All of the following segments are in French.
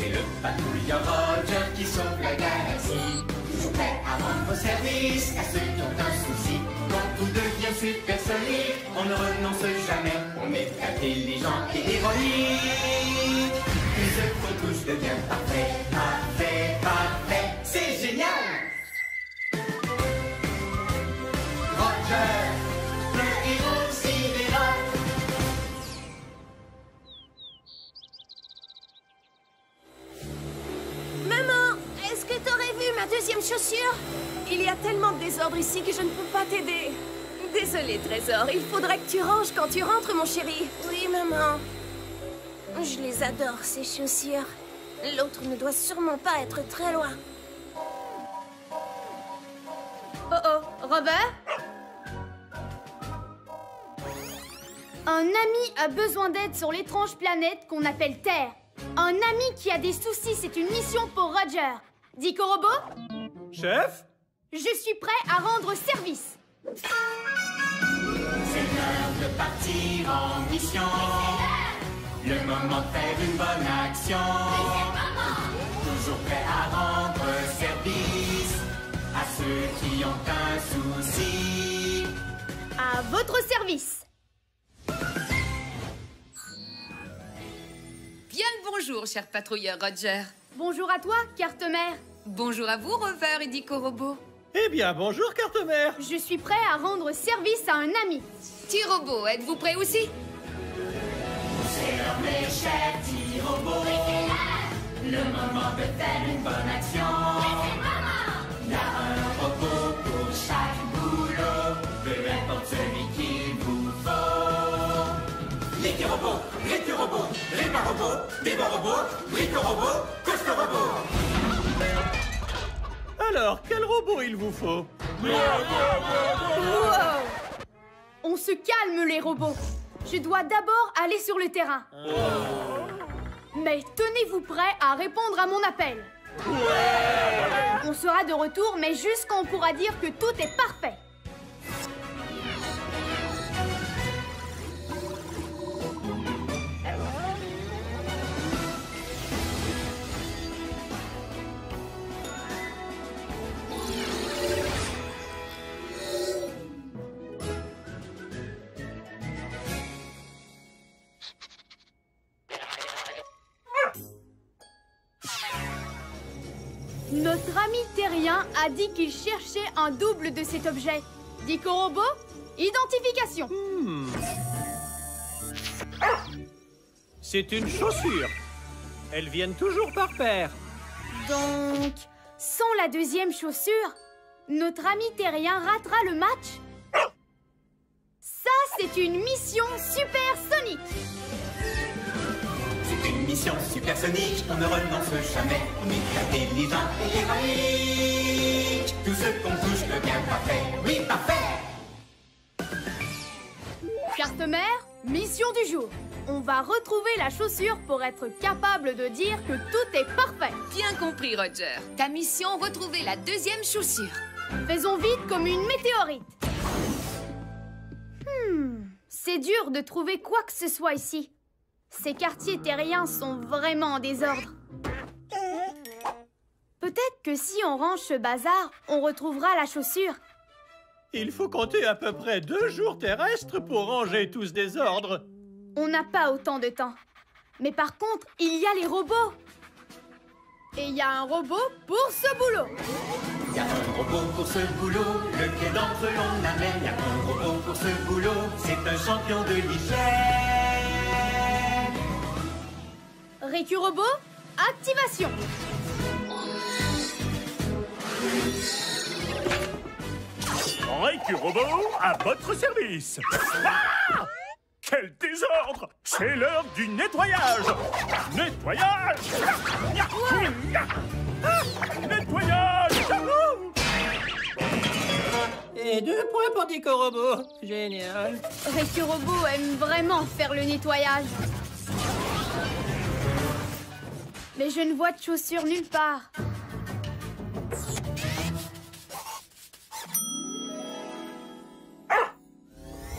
C'est le patrouilleur Roger qui sauve la galaxie. Toujours prêt à rendre service à ceux qui ont un souci. Quand tout devient supersonique, on ne renonce jamais. On est intelligent et héroïque. Puis ce qu'on touche devient parfait, parfait, parfait. C'est génial! Roger, le héros cinéma. Maman, est-ce que t'aurais vu ma deuxième chaussure? Il y a tellement de désordre ici que je ne peux pas t'aider. Désolée, Trésor, il faudrait que tu ranges quand tu rentres, mon chéri. Oui, maman. Je les adore, ces chaussures. L'autre ne doit sûrement pas être très loin. Oh oh, Robert? Un ami a besoin d'aide sur l'étrange planète qu'on appelle Terre. Un ami qui a des soucis, c'est une mission pour Roger. Dico Robot? Chef? Je suis prêt à rendre service. C'est l'heure de partir en mission. Le moment de faire une bonne action. Toujours prêt à rendre service à ceux qui ont un souci. À votre service. Bien le bonjour, cher patrouilleur Roger. Bonjour à toi, Carte-Mère. Bonjour à vous, Rover et Dico Robot. Eh bien, bonjour, Carte-Mère. Je suis prêt à rendre service à un ami. T-Robot, êtes-vous prêt aussi? C'est l'heure, mes chers petits robots. Le moment de faire une bonne action. Il y a un robot pour chaque boulot. Peu importe celui qu'il vous faut. Les robots, récu-robots, répa-robots, débat-robots, brico-robots, coste-robots. Alors, quel robot il vous faut? Wow! On se calme, les robots. Je dois d'abord aller sur le terrain. Mais tenez-vous prêts à répondre à mon appel. On sera de retour, mais juste quand on pourra dire que tout est parfait. Notre ami terrien a dit qu'il cherchait un double de cet objet. Dico Robot, identification. C'est une chaussure. Elles viennent toujours par paire. Donc, sans la deuxième chaussure, notre ami terrien ratera le match? Ça, c'est une mission supersonique. C'est une mission supersonique, on ne renonce jamais. On est intelligent et héroïque. Tout ce qu'on touche devient parfait. Oui, parfait! Carte-Mère, mission du jour. On va retrouver la chaussure pour être capable de dire que tout est parfait. Bien compris, Roger. Ta mission, retrouver la deuxième chaussure. Faisons vite comme une météorite. C'est dur de trouver quoi que ce soit ici. Ces quartiers terriens sont vraiment en désordre. Peut-être que si on range ce bazar, on retrouvera la chaussure. Il faut compter à peu près 2 jours terrestres pour ranger tout ce désordre. On n'a pas autant de temps. Mais par contre, il y a les robots. Et il y a un robot pour ce boulot. Il y a un robot pour ce boulot, lequel d'entre eux l'on amène. Il y a un robot pour ce boulot, c'est un champion de l'hygiène. Récu-robot, activation. Récu-robot, à votre service. Ah! Quel désordre! C'est l'heure du nettoyage! Nettoyage! Nettoyage! Et 2 points pour Dico Robot. Génial. Récu-robot aime vraiment faire le nettoyage. Mais je ne vois de chaussures nulle part.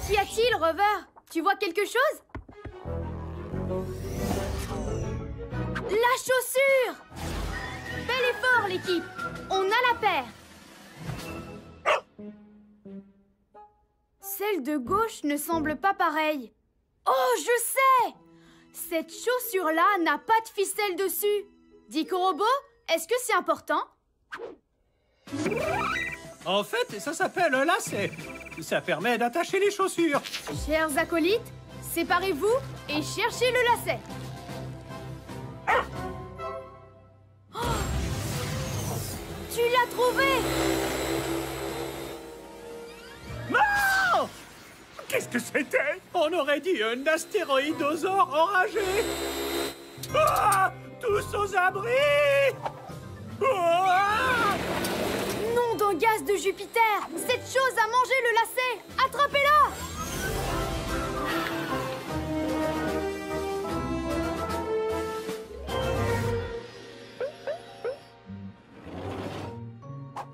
Qu'y a-t-il, Rover? Tu vois quelque chose? La chaussure! Bel effort, l'équipe! On a la paire! Celle de gauche ne semble pas pareille. Oh, je sais! Cette chaussure-là n'a pas de ficelle dessus. Dick au robot, est-ce que c'est important? En fait, ça s'appelle un lacet. Ça permet d'attacher les chaussures. Chers acolytes, séparez-vous et cherchez le lacet. Oh! Tu l'as trouvé! Non! Qu'est-ce que c'était? On aurait dit un astéroïdosaure enragé. Ah! Tous aux abris! Ah! Nom d'un gaz de Jupiter! Cette chose a mangé le lacet! Attrapez-la!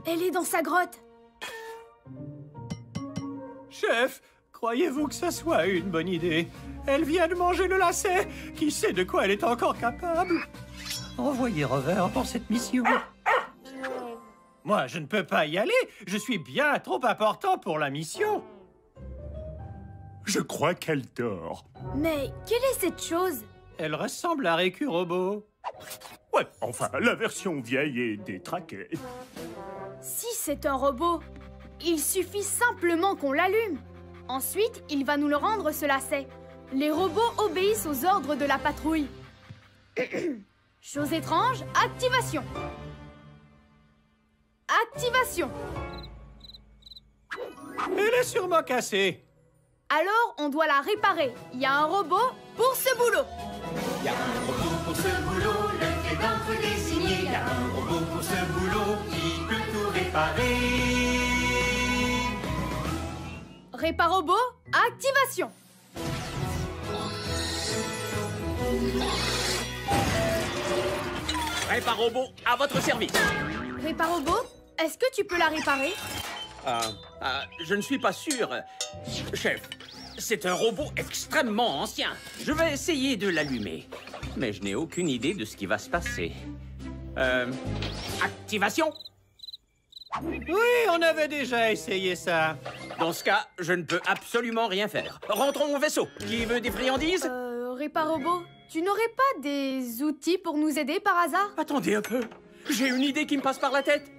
Elle est dans sa grotte. Chef, croyez-vous que ça soit une bonne idée? Elle vient de manger le lacet. Qui sait de quoi elle est encore capable? Envoyez Rover pour cette mission. Moi, je ne peux pas y aller. Je suis bien trop important pour la mission. Je crois qu'elle dort. Mais quelle est cette chose? Elle ressemble à Récu Robot. Ouais, enfin, la version vieille et détraquée. Si c'est un robot, il suffit simplement qu'on l'allume. Ensuite, il va nous le rendre, ce lacet. Les robots obéissent aux ordres de la patrouille. Chose étrange, activation. Activation. Elle est sûrement cassée. Alors, on doit la réparer. Il y a un robot pour ce boulot. Il y a un robot pour ce boulot, le fait d'entre désigné. Il y a un robot pour ce boulot qui peut tout réparer. Réparobot, activation. Réparobot, à votre service. Réparobot, est-ce que tu peux la réparer? Je ne suis pas sûr. Chef, c'est un robot extrêmement ancien. Je vais essayer de l'allumer. Mais je n'ai aucune idée de ce qui va se passer. Activation. Oui, on avait déjà essayé ça. Dans ce cas, je ne peux absolument rien faire. Rentrons au vaisseau. Qui veut des friandises? Réparobot, tu n'aurais pas des outils pour nous aider par hasard? Attendez un peu. J'ai une idée qui me passe par la tête.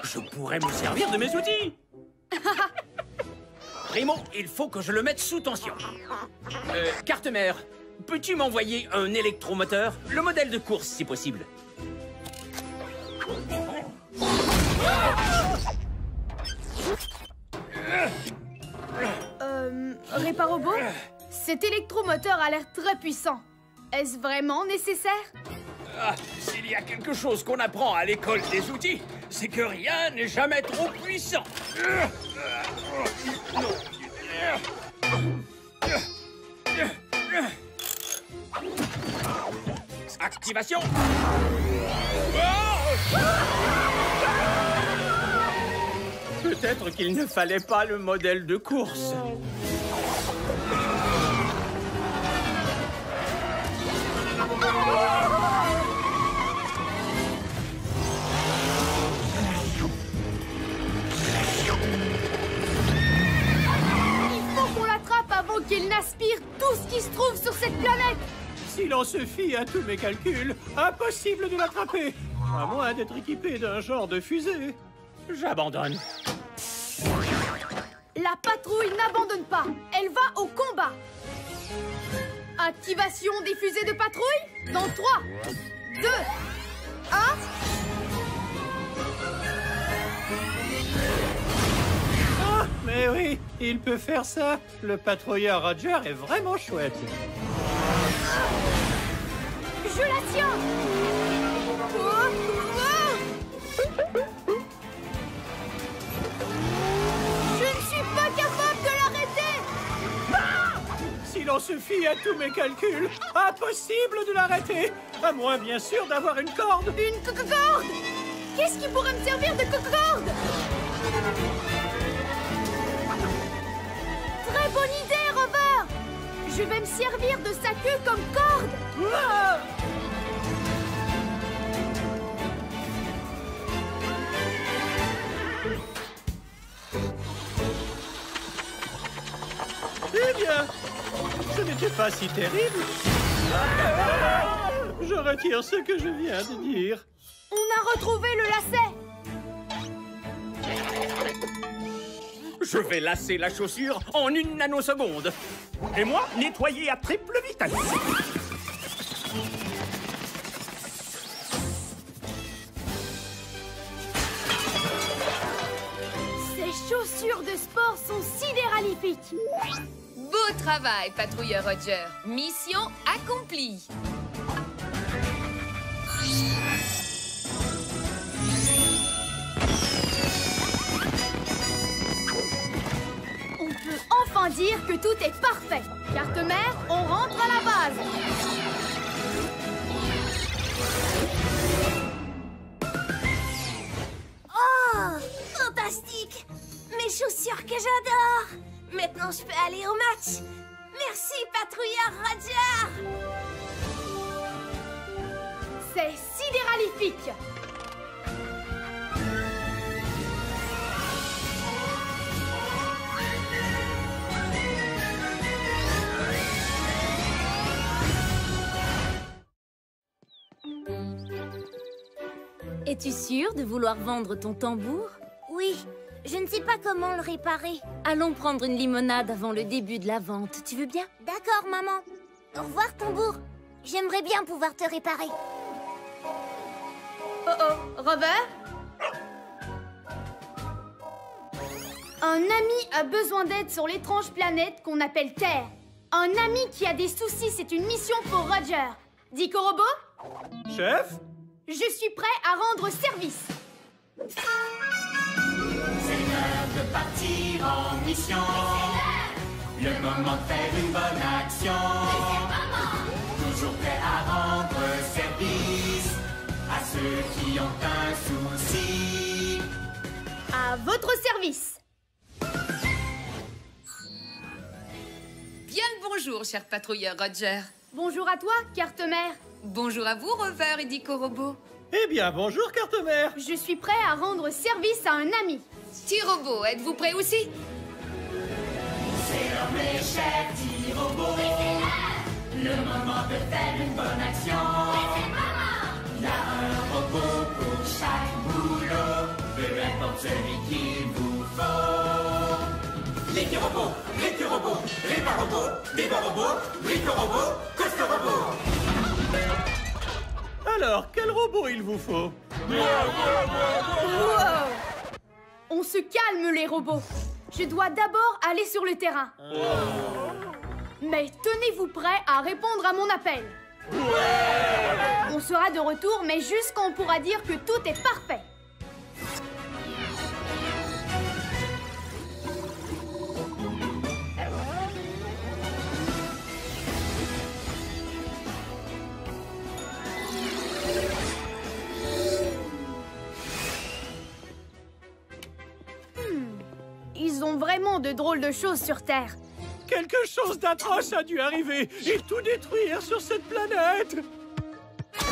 Je pourrais me servir de mes outils. Primo, il faut que je le mette sous tension. Carte-mère, peux-tu m'envoyer un électromoteur? Le modèle de course, si possible. Réparobot, cet électromoteur a l'air très puissant. Est-ce vraiment nécessaire? S'il y a quelque chose qu'on apprend à l'école des outils, c'est que rien n'est jamais trop puissant. Activation. Peut-être qu'il ne fallait pas le modèle de course. Il faut qu'on l'attrape avant qu'il n'aspire tout ce qui se trouve sur cette planète. Si l'on se fie à tous mes calculs, impossible de l'attraper. À moins d'être équipé d'un genre de fusée. J'abandonne. La patrouille n'abandonne pas. Elle va au combat. Activation des fusées de patrouille dans 3, 2, 1... Ah, mais oui, il peut faire ça. Le patrouilleur Roger est vraiment chouette. Je la tiens. Oh, oh. Je ne suis pas capable de l'arrêter. Si l'on se fie à tous mes calculs, impossible de l'arrêter. À moins, bien sûr, d'avoir une corde. Une corde. Qu'est-ce qui pourrait me servir de corde? Très bonne idée, Rover. Je vais me servir de sa queue comme corde. Ah! Eh bien, ce n'était pas si terrible. Je retire ce que je viens de dire. On a retrouvé le lacet. Je vais lasser la chaussure en 1 nanoseconde. Et moi, nettoyer à triple vitesse. Ces chaussures de sport sont sidéralifiques. Beau travail, patrouilleur Roger. Mission accomplie. On peut enfin dire que tout est parfait. Carte mère, on rentre à la base. Oh, fantastique! Mes chaussures que j'adore! Maintenant, je peux aller au match. Merci, patrouilleur Roger! C'est sidéralifique. Es-tu sûre de vouloir vendre ton tambour? Oui, je ne sais pas comment le réparer. Allons prendre une limonade avant le début de la vente. Tu veux bien? D'accord, maman. Au revoir, tambour. J'aimerais bien pouvoir te réparer. Oh, Rover? Un ami a besoin d'aide sur l'étrange planète qu'on appelle Terre. Un ami qui a des soucis, c'est une mission pour Roger. Dico Robot? Chef? Je suis prêt à rendre service. C'est l'heure de partir en mission. Le moment de faire une bonne action. Toujours prêt à rendre service à ceux qui ont un souci. À votre service. Bien le bonjour, cher patrouilleur Roger. Bonjour à toi, carte mère. Bonjour à vous, Rover et Dico Robot. Eh bien, bonjour, carte mère. Je suis prêt à rendre service à un ami. T-Robot, êtes-vous prêt aussi? C'est l'heure, mes chers petits robots. Le moment de faire une bonne action. Il y a un robot pour chaque boulot. Peu importe celui qu'il vous faut. Les petits robots, les pas robots, des bons robots, brico-robots, costo-robots. Alors, quel robot il vous faut? Wow. On se calme, les robots. Je dois d'abord aller sur le terrain. Mais tenez-vous prêts à répondre à mon appel. On sera de retour, mais juste quand on pourra dire que tout est parfait. Ils ont vraiment de drôles de choses sur Terre. Quelque chose d'atroce a dû arriver et tout détruire sur cette planète.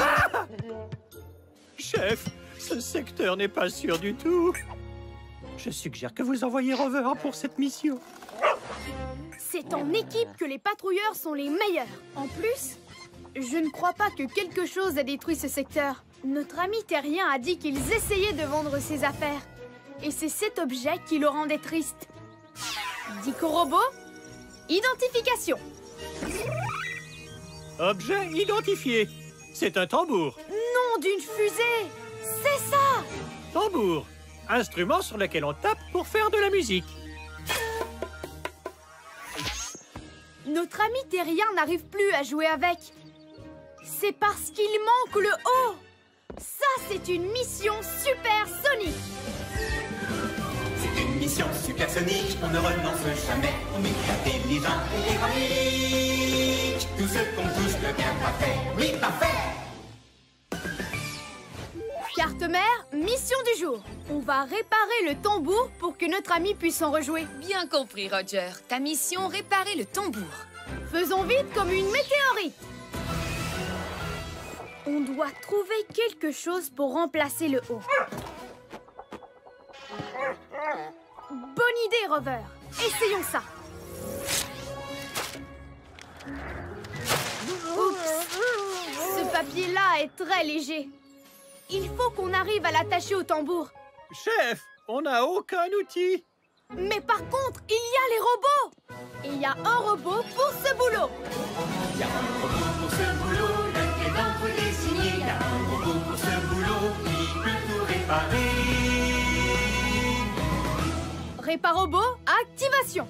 Ah! Chef, ce secteur n'est pas sûr du tout. Je suggère que vous envoyiez Rover pour cette mission. C'est en équipe que les patrouilleurs sont les meilleurs. En plus, je ne crois pas que quelque chose a détruit ce secteur. Notre ami terrien a dit qu'ils essayaient de vendre ses affaires. Et c'est cet objet qui le rendait triste. Dico Robot, identification. Objet identifié. C'est un tambour. Nom d'une fusée. C'est ça. Tambour. Instrument sur lequel on tape pour faire de la musique. Notre ami terrien n'arrive plus à jouer avec. C'est parce qu'il manque le haut. Ça, c'est une mission supersonique. C'est une mission supersonique, on ne renonce jamais. On est intelligent et héroïque. Tout ce qu'on touche devient parfait. Oui, parfait. Carte mère, mission du jour. On va réparer le tambour pour que notre ami puisse en rejouer. Bien compris, Roger. Ta mission, réparer le tambour. Faisons vite comme une météorite. On doit trouver quelque chose pour remplacer le haut. Bonne idée, Rover. Essayons ça. Oups! Ce papier-là est très léger. Il faut qu'on arrive à l'attacher au tambour. Chef, on n'a aucun outil. Mais par contre, il y a les robots! Et il y a un robot pour ce boulot! Il y a un robot pour ce boulot, lequel d'entre eux est signé. Il y a un robot pour ce boulot, qui peut tout réparer. Réparobot, activation!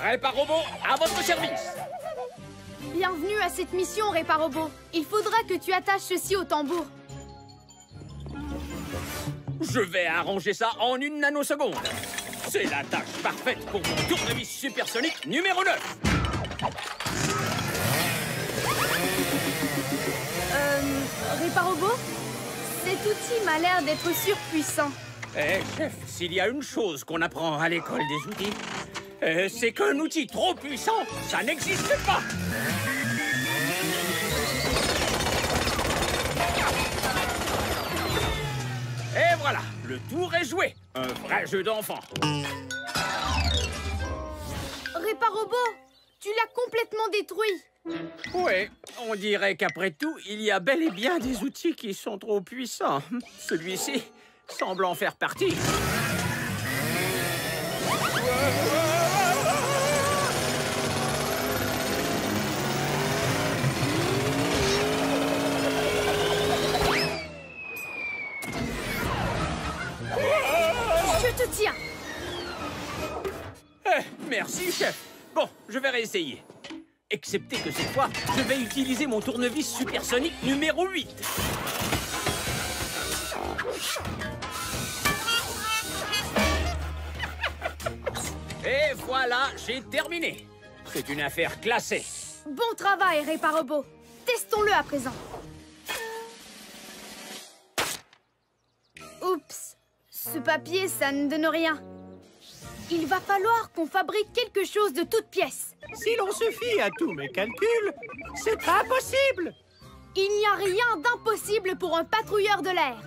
Réparobot, à votre service. Bienvenue à cette mission, Réparobot. Il faudra que tu attaches ceci au tambour. Je vais arranger ça en une nanoseconde. C'est la tâche parfaite pour mon tournevis supersonique numéro 9. Réparobot, cet outil m'a l'air d'être surpuissant. Eh, chef, s'il y a une chose qu'on apprend à l'école des outils, c'est qu'un outil trop puissant, ça n'existe pas. Et voilà, le tour est joué. Un vrai jeu d'enfant. Réparobot, tu l'as complètement détruit. Oui, on dirait qu'après tout, il y a bel et bien des outils qui sont trop puissants. Celui-ci semble en faire partie. Je te tiens. Merci, chef. Bon, je vais réessayer. Excepté que cette fois, je vais utiliser mon tournevis supersonique numéro 8. Et voilà, j'ai terminé. C'est une affaire classée. Bon travail, Réparobot. Testons-le à présent. Oups, ce papier, ça ne donne rien. Il va falloir qu'on fabrique quelque chose de toute pièce. Si l'on se fie à tous mes calculs, c'est impossible. Il n'y a rien d'impossible pour un patrouilleur de l'air.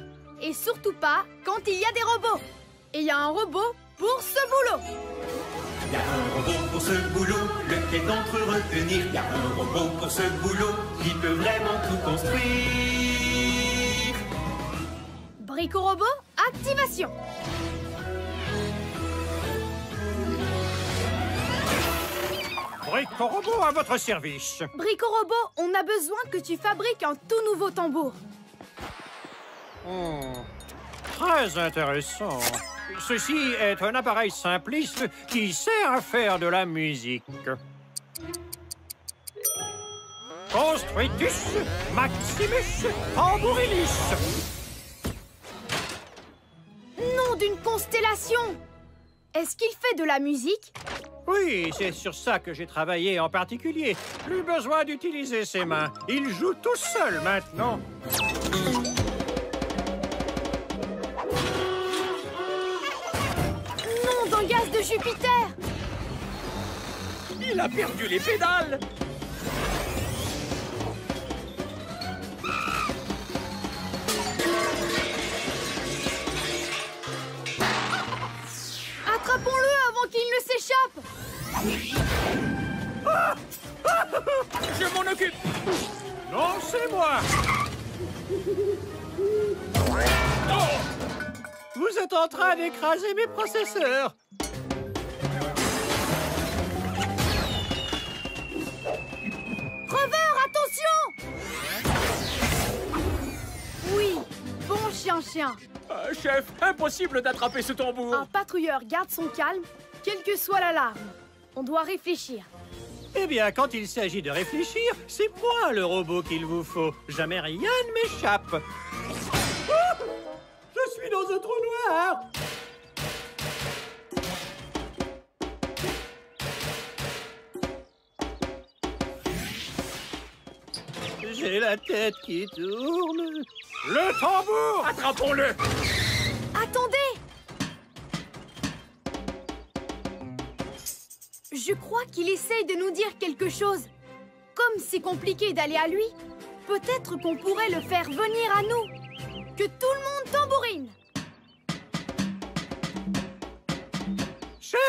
Et surtout pas quand il y a des robots. Et il y a un robot pour ce boulot. Il y a un robot pour ce boulot, lequel d'entre eux retenir. Il y a un robot pour ce boulot, qui peut vraiment tout construire. Bricorobot, activation. Bricorobot à votre service. Bricorobot, on a besoin que tu fabriques un tout nouveau tambour. Très intéressant. Ceci est un appareil simpliste qui sert à faire de la musique. Construitus Maximus Tambourinus. Nom d'une constellation! Est-ce qu'il fait de la musique? Oui, c'est sur ça que j'ai travaillé en particulier. Plus besoin d'utiliser ses mains. Il joue tout seul maintenant. Nom d'un gaz de Jupiter! Il a perdu les pédales. Attrapons-le avant qu'il ne s'échappe! Je m'en occupe. Non, c'est moi. Vous êtes en train d'écraser mes processeurs. Rover, attention! Oui, bon chien. Chef, impossible d'attraper ce tambour. Un patrouilleur garde son calme, quelle que soit l'alarme. On doit réfléchir. Eh bien, quand il s'agit de réfléchir, c'est moi le robot qu'il vous faut. Jamais rien ne m'échappe. Ah! Je suis dans un trou noir. J'ai la tête qui tourne. Le tambour! Attrapons-le. Attendez! Je crois qu'il essaye de nous dire quelque chose. Comme c'est compliqué d'aller à lui, peut-être qu'on pourrait le faire venir à nous. Que tout le monde tambourine!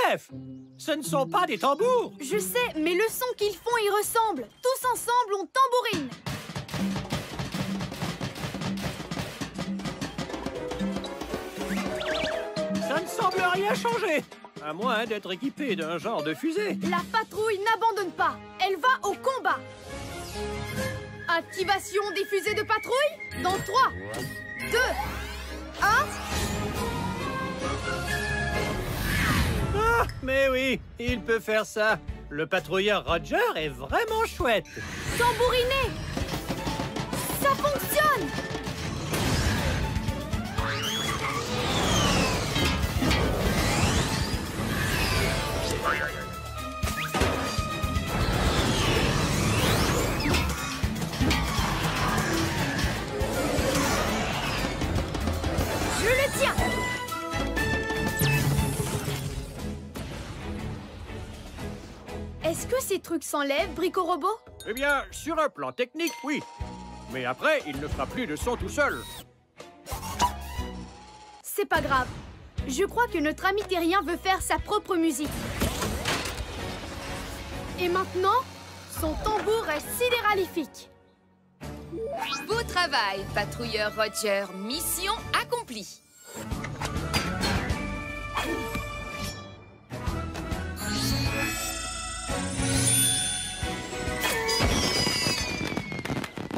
Chef, ce ne sont pas des tambours. Je sais, mais le son qu'ils font y ressemble. Tous ensemble, on tambourine. Ça ne semble rien changer, à moins d'être équipé d'un genre de fusée. La patrouille n'abandonne pas. Elle va au combat. Activation des fusées de patrouille dans 3, 2, 1... Ah, mais oui, il peut faire ça. Le patrouilleur Roger est vraiment chouette. Tambourinez! Ça fonctionne! Je le tiens! Est-ce que ces trucs s'enlèvent, Brico Robot? Eh bien, sur un plan technique, oui. Mais après, il ne fera plus de son tout seul. C'est pas grave. Je crois que notre ami terrien veut faire sa propre musique. Et maintenant, son tambour est sidéralifique. Beau travail, patrouilleur Roger. Mission accomplie.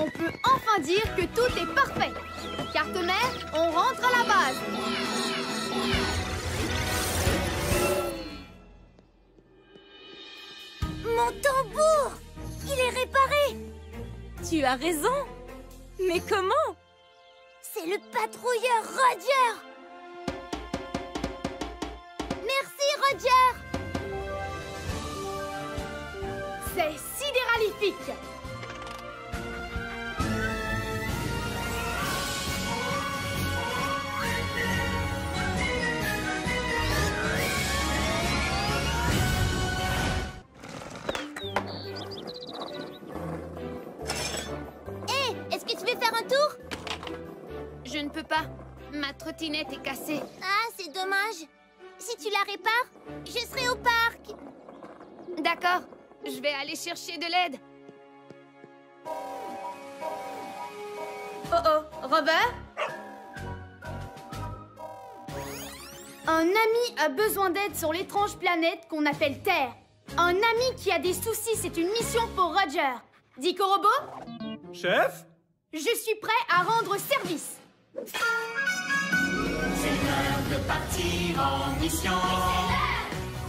On peut enfin dire que tout est parfait. Carte-mère, on rentre à la base. Mon tambour! Il est réparé! Tu as raison. Mais comment? C'est le patrouilleur Roger! Merci, Roger! C'est sidéralifique. Est-ce que tu veux faire un tour? Je ne peux pas. Ma trottinette est cassée. Ah, c'est dommage. Si tu la répares, je serai au parc. D'accord. Je vais aller chercher de l'aide. Oh, Robert? Un ami a besoin d'aide sur l'étrange planète qu'on appelle Terre. Un ami qui a des soucis, c'est une mission pour Roger. Dico Robot? Chef? Je suis prêt à rendre service. C'est l'heure de partir en mission.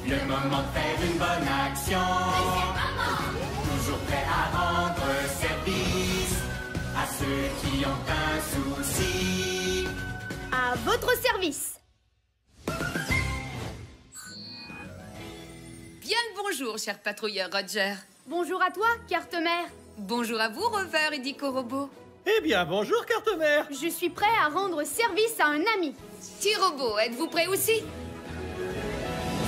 Le moment de faire une bonne action. Toujours prêt à rendre service à ceux qui ont un souci. À votre service. Bien le bonjour, cher patrouilleur Roger. Bonjour à toi, carte-mère. Bonjour à vous, Rover et Dico Robot. Eh bien, bonjour, carte-mère. Je suis prêt à rendre service à un ami. T-Robot, êtes-vous prêt aussi?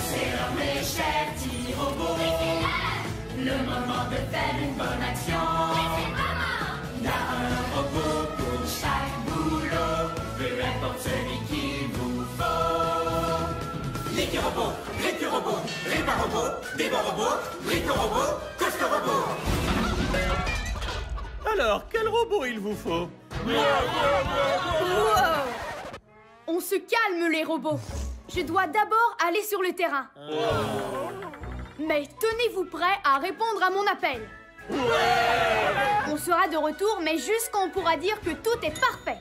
C'est l'heure, mes chers petits robots. Le moment de faire une bonne action. Il y a un robot pour chaque boulot. Peu importe celui qu'il vous faut. L'équi-robot, récu-robot, répar-robot, débat-robot, brico-robot, coste-robot. Alors, quel robot il vous faut? Wow! On se calme, les robots. Je dois d'abord aller sur le terrain. Mais tenez-vous prêts à répondre à mon appel. On sera de retour, mais juste quand on pourra dire que tout est parfait.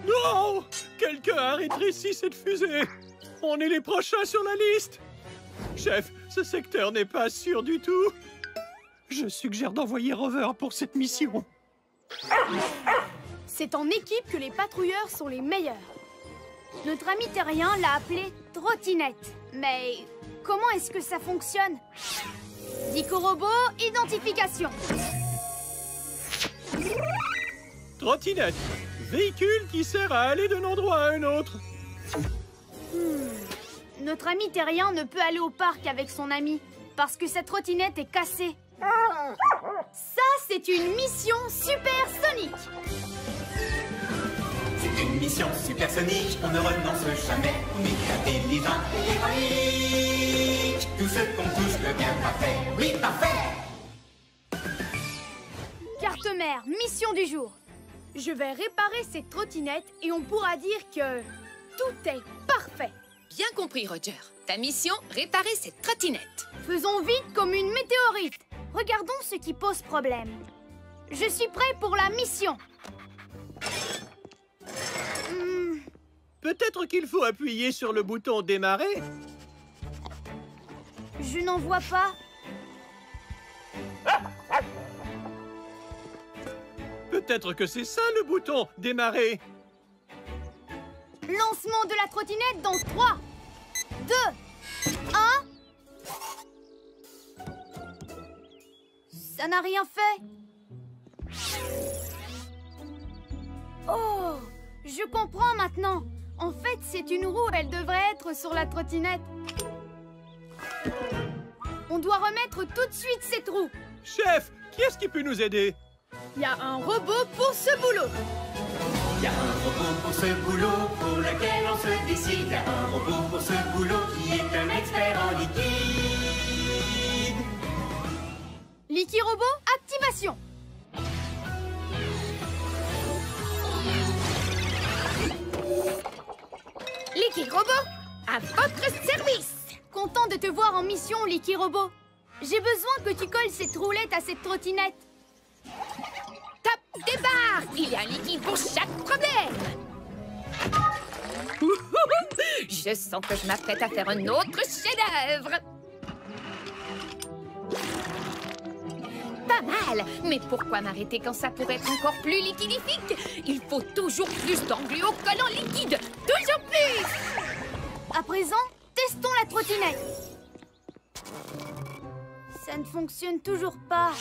Non! Quelqu'un a rétréci cette fusée. On est les prochains sur la liste. Chef, ce secteur n'est pas sûr du tout. Je suggère d'envoyer Rover pour cette mission. C'est en équipe que les patrouilleurs sont les meilleurs. Notre ami terrien l'a appelé trottinette. Mais comment est-ce que ça fonctionne? Dico Robot, identification. Trottinette, véhicule qui sert à aller d'un endroit à un autre. Notre ami terrien ne peut aller au parc avec son ami parce que sa trottinette est cassée. Ça, c'est une mission supersonique. C'est une mission supersonique, on ne renonce jamais. On est intelligent et héroïque. Tout ce qu'on touche devient parfait. Oui, parfait. Carte-mère, mission du jour. Je vais réparer cette trottinette et on pourra dire que tout est parfait. Bien compris, Roger. Ta mission, réparer cette trottinette. Faisons vite comme une météorite. Regardons ce qui pose problème. Je suis prêt pour la mission. Peut-être qu'il faut appuyer sur le bouton démarrer. Je n'en vois pas. Peut-être que c'est ça le bouton démarrer. Lancement de la trottinette dans 3, 2, 1. Ça n'a rien fait. Oh, je comprends maintenant. En fait, c'est une roue, elle devrait être sur la trottinette. On doit remettre tout de suite cette roue. Chef, qui est-ce qui peut nous aider? Il y a un robot pour ce boulot. Il y a un robot pour ce boulot, pour lequel on se décide. Il y a un robot pour ce boulot qui est un expert en liquide. Liquirobot, activation. Liquirobot, à votre service. Content de te voir en mission, Liquirobot. J'ai besoin que tu colles cette roulette à cette trottinette. Top départ! Il y a un liquide pour chaque problème. Je sens que je m'apprête à faire un autre chef-d'œuvre. Pas mal, mais pourquoi m'arrêter quand ça pourrait être encore plus liquidifique? Il faut toujours plus d'engluocollants liquides, toujours plus! À présent, testons la trottinette. Ça ne fonctionne toujours pas.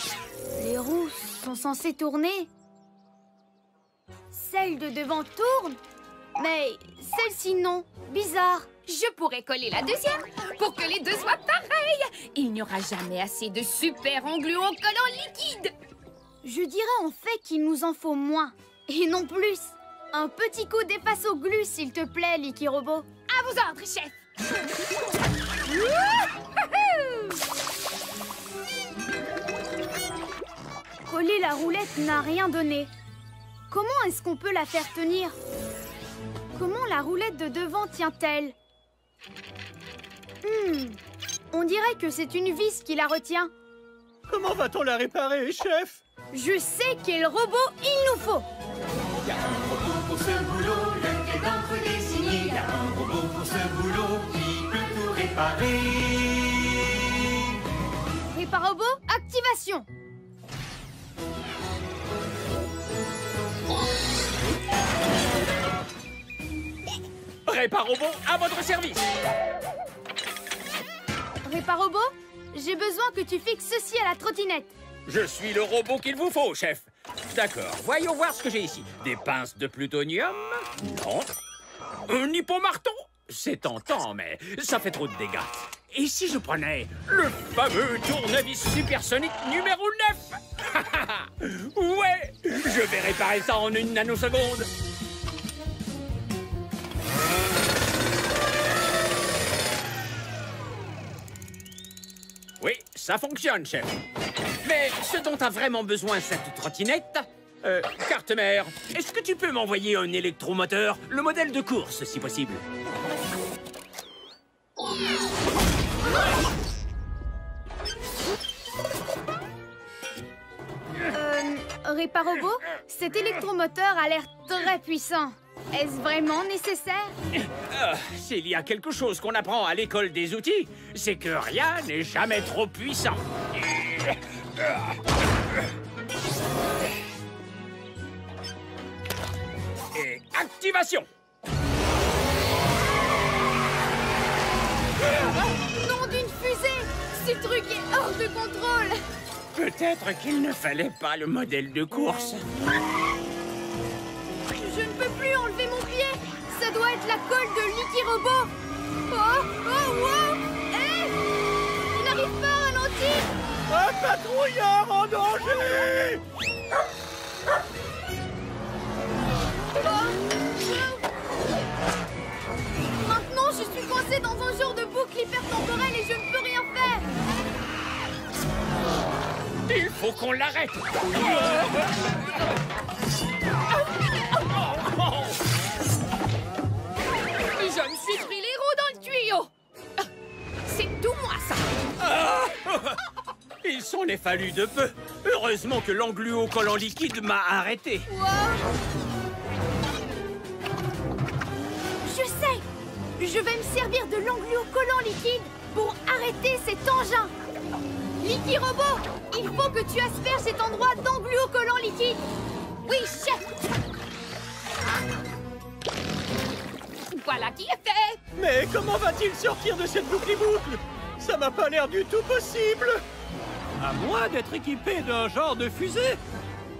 Les roues sont censées tourner. Celle de devant tourne, mais celle-ci non. Bizarre. Je pourrais coller la deuxième pour que les deux soient pareilles. Il n'y aura jamais assez de super engluocollants liquides. Je dirais en fait qu'il nous en faut moins, et non plus. Un petit coup d'efface au glu, s'il te plaît, Liquirobot. À vos ordres, chef. Coller la roulette n'a rien donné. Comment est-ce qu'on peut la faire tenir? Comment la roulette de devant tient-elle? On dirait que c'est une vis qui la retient. Comment va-t-on la réparer, chef? Je sais quel robot il nous faut. Il y a un robot pour ce boulot, lequel d'entre eux désigné. Il y a un robot pour ce boulot qui peut tout réparer. Réparobot, activation. Réparobot, à votre service. Réparobot, j'ai besoin que tu fixes ceci à la trottinette. Je suis le robot qu'il vous faut, chef. D'accord, voyons voir ce que j'ai ici. Des pinces de plutonium? Non. Un hippomarton? C'est tentant, mais ça fait trop de dégâts. Et si je prenais le fameux tournevis supersonique numéro 9? Ouais, je vais réparer ça en une nanoseconde. Oui, ça fonctionne, chef. Mais ce dont a vraiment besoin cette trottinette... Carte-mère, est-ce que tu peux m'envoyer un électromoteur? Le modèle de course, si possible. Réparobot, cet électromoteur a l'air très puissant. Est-ce vraiment nécessaire? S'il y a quelque chose qu'on apprend à l'école des outils, c'est que rien n'est jamais trop puissant. Et activation! Nom d'une fusée! Ce truc est hors de contrôle! Peut-être qu'il ne fallait pas le modèle de course. Je ne peux plus enlever mon pied! Ça doit être la colle de Liquirobot! wow! Hé! Il n'arrive pas à ralentir! Un patrouilleur en danger! Maintenant, je suis coincée dans un genre de boucle hypertemporelle et je ne peux rien faire! Il faut qu'on l'arrête. Je me suis pris les roues dans le tuyau. C'est tout moi, ça. Il s'en est fallu de peu. Heureusement que l'engluocollant liquide m'a arrêté. Je sais! Je vais me servir de l'engluocollant liquide pour arrêter cet engin! Licky Robot, il faut que tu asperges cet endroit d'engluocollant liquide! Oui, chef! Voilà qui est fait. Mais comment va-t-il sortir de cette boucle-boucle? Ça m'a pas l'air du tout possible! À moins d'être équipé d'un genre de fusée!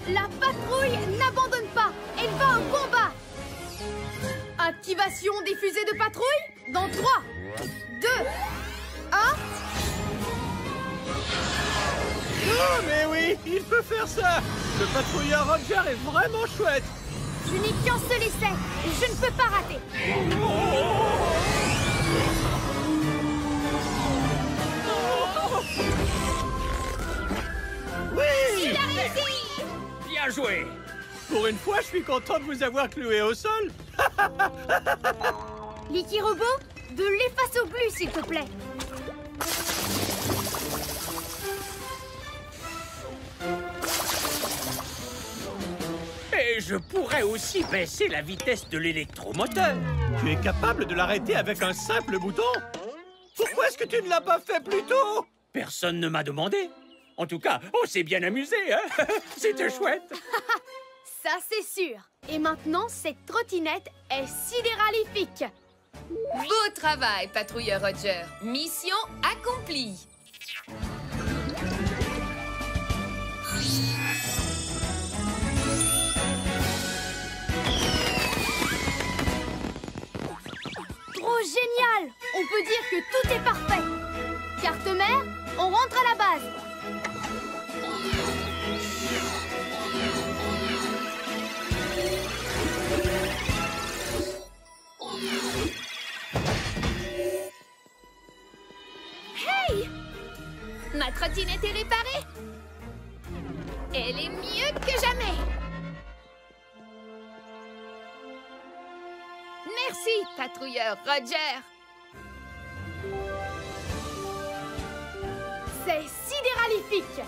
La patrouille n'abandonne pas! Elle va au combat! Activation des fusées de patrouille dans 3, 2, 1... Oh, mais oui, il peut faire ça! Le patrouilleur Roger est vraiment chouette! Je n'ai qu'un seul essai! Je ne peux pas rater! Oui! Il a réussi. Bien joué. Pour une fois, je suis content de vous avoir cloué au sol! Licky Robot, de l'efface au glu, s'il te plaît! Et je pourrais aussi baisser la vitesse de l'électromoteur. Tu es capable de l'arrêter avec un simple bouton? Pourquoi est-ce que tu ne l'as pas fait plus tôt? Personne ne m'a demandé. En tout cas, on s'est bien amusé, hein? C'était chouette. Ça, c'est sûr! Et maintenant, cette trottinette est sidéralifique! Beau travail, patrouilleur Roger. Mission accomplie. Trop génial! On peut dire que tout est parfait! Carte mère, on rentre à la base! Hey! Ma trottinette est réparée. Elle est mieux que jamais. Merci, patrouilleur Roger. C'est sidéralifique!